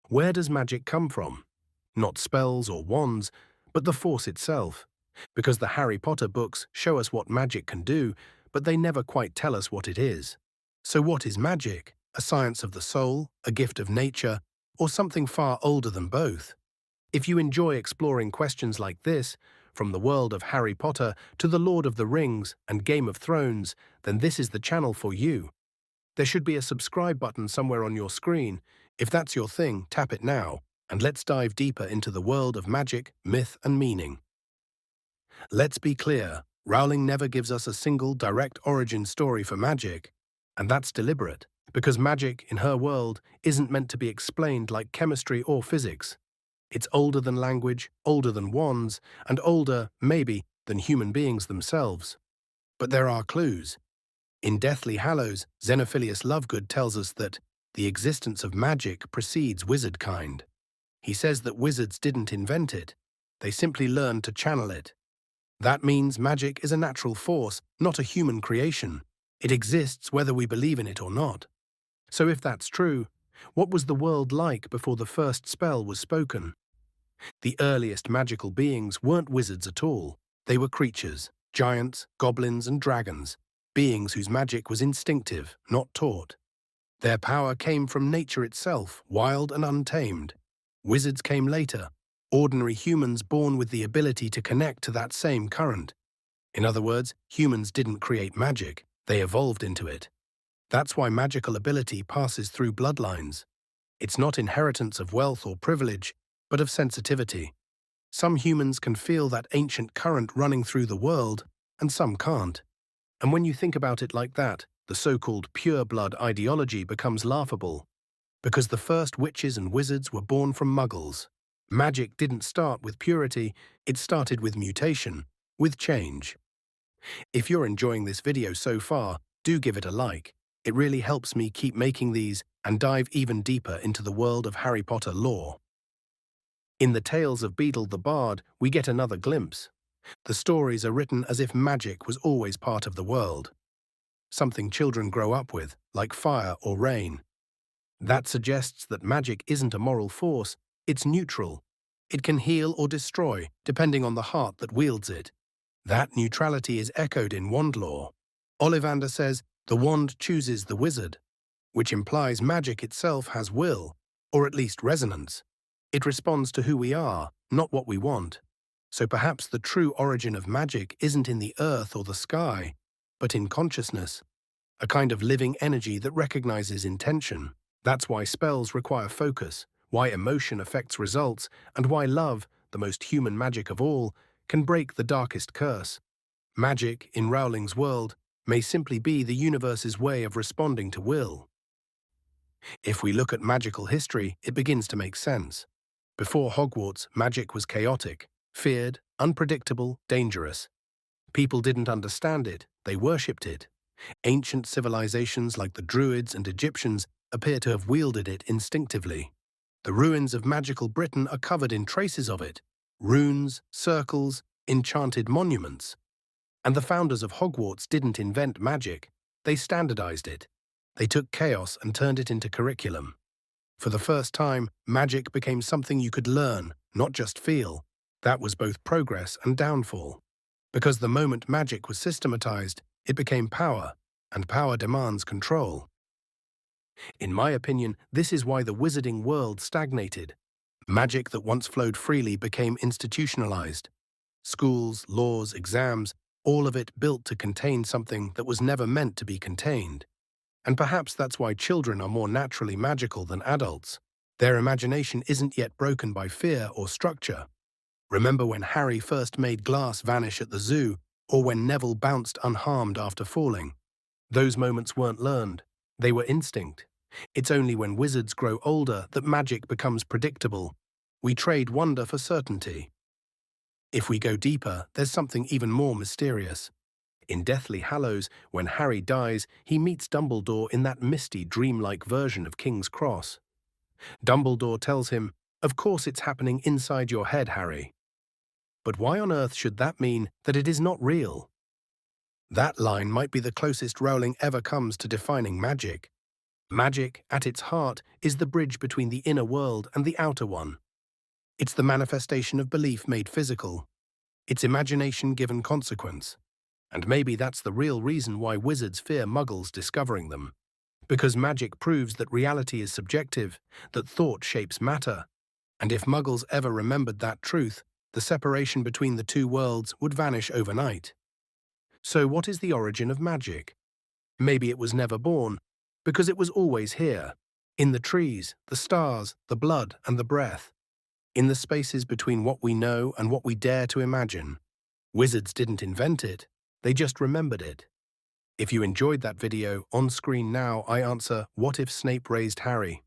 Where does magic come from? Not spells or wands, but the force itself. Because the Harry Potter books show us what magic can do, but they never quite tell us what it is. So what is magic? A science of the soul, a gift of nature, or something far older than both? If you enjoy exploring questions like this, from the world of Harry Potter to the Lord of the Rings and Game of Thrones, then this is the channel for you. There should be a subscribe button somewhere on your screen. If that's your thing, tap it now, and let's dive deeper into the world of magic, myth, and meaning. Let's be clear, Rowling never gives us a single direct origin story for magic, and that's deliberate, because magic, in her world, isn't meant to be explained like chemistry or physics. It's older than language, older than wands, and older, maybe, than human beings themselves. But there are clues. In Deathly Hallows, Xenophilius Lovegood tells us that the existence of magic precedes wizard kind. He says that wizards didn't invent it, they simply learned to channel it. That means magic is a natural force, not a human creation. It exists whether we believe in it or not. So if that's true, what was the world like before the first spell was spoken? The earliest magical beings weren't wizards at all. They were creatures, giants, goblins, and dragons, beings whose magic was instinctive, not taught. Their power came from nature itself, wild and untamed. Wizards came later, ordinary humans born with the ability to connect to that same current. In other words, humans didn't create magic, they evolved into it. That's why magical ability passes through bloodlines. It's not inheritance of wealth or privilege, but of sensitivity. Some humans can feel that ancient current running through the world, and some can't. And when you think about it like that, the so-called pure blood ideology becomes laughable. Because the first witches and wizards were born from muggles. Magic didn't start with purity, it started with mutation, with change. If you're enjoying this video so far, do give it a like. It really helps me keep making these and dive even deeper into the world of Harry Potter lore. In the Tales of Beedle the Bard, we get another glimpse. The stories are written as if magic was always part of the world. Something children grow up with, like fire or rain. That suggests that magic isn't a moral force, it's neutral. It can heal or destroy, depending on the heart that wields it. That neutrality is echoed in wand lore. Ollivander says, the wand chooses the wizard, which implies magic itself has will, or at least resonance. It responds to who we are, not what we want. So perhaps the true origin of magic isn't in the earth or the sky, but in consciousness, a kind of living energy that recognizes intention. That's why spells require focus, why emotion affects results, and why love, the most human magic of all, can break the darkest curse. Magic, in Rowling's world, may simply be the universe's way of responding to will. If we look at magical history, it begins to make sense. Before Hogwarts, magic was chaotic, feared, unpredictable, dangerous. People didn't understand it, they worshipped it. Ancient civilizations like the Druids and Egyptians appear to have wielded it instinctively. The ruins of magical Britain are covered in traces of it, runes, circles, enchanted monuments. And the founders of Hogwarts didn't invent magic, they standardized it. They took chaos and turned it into curriculum. For the first time, magic became something you could learn, not just feel. That was both progress and downfall. Because the moment magic was systematized, it became power, and power demands control. In my opinion, this is why the wizarding world stagnated. Magic that once flowed freely became institutionalized. Schools, laws, exams, all of it built to contain something that was never meant to be contained. And perhaps that's why children are more naturally magical than adults. Their imagination isn't yet broken by fear or structure. Remember when Harry first made glass vanish at the zoo, or when Neville bounced unharmed after falling? Those moments weren't learned, they were instinct. It's only when wizards grow older that magic becomes predictable. We trade wonder for certainty. If we go deeper, there's something even more mysterious. In Deathly Hallows, when Harry dies, he meets Dumbledore in that misty, dreamlike version of King's Cross. Dumbledore tells him, "Of course it's happening inside your head, Harry." But why on earth should that mean that it is not real? That line might be the closest Rowling ever comes to defining magic. Magic, at its heart, is the bridge between the inner world and the outer one. It's the manifestation of belief made physical. It's imagination given consequence. And maybe that's the real reason why wizards fear muggles discovering them. Because magic proves that reality is subjective, that thought shapes matter. And if muggles ever remembered that truth, the separation between the two worlds would vanish overnight. So what is the origin of magic? Maybe it was never born, because it was always here. In the trees, the stars, the blood, and the breath. In the spaces between what we know and what we dare to imagine. Wizards didn't invent it, they just remembered it. If you enjoyed that video, on screen now I answer, what if Snape raised Harry?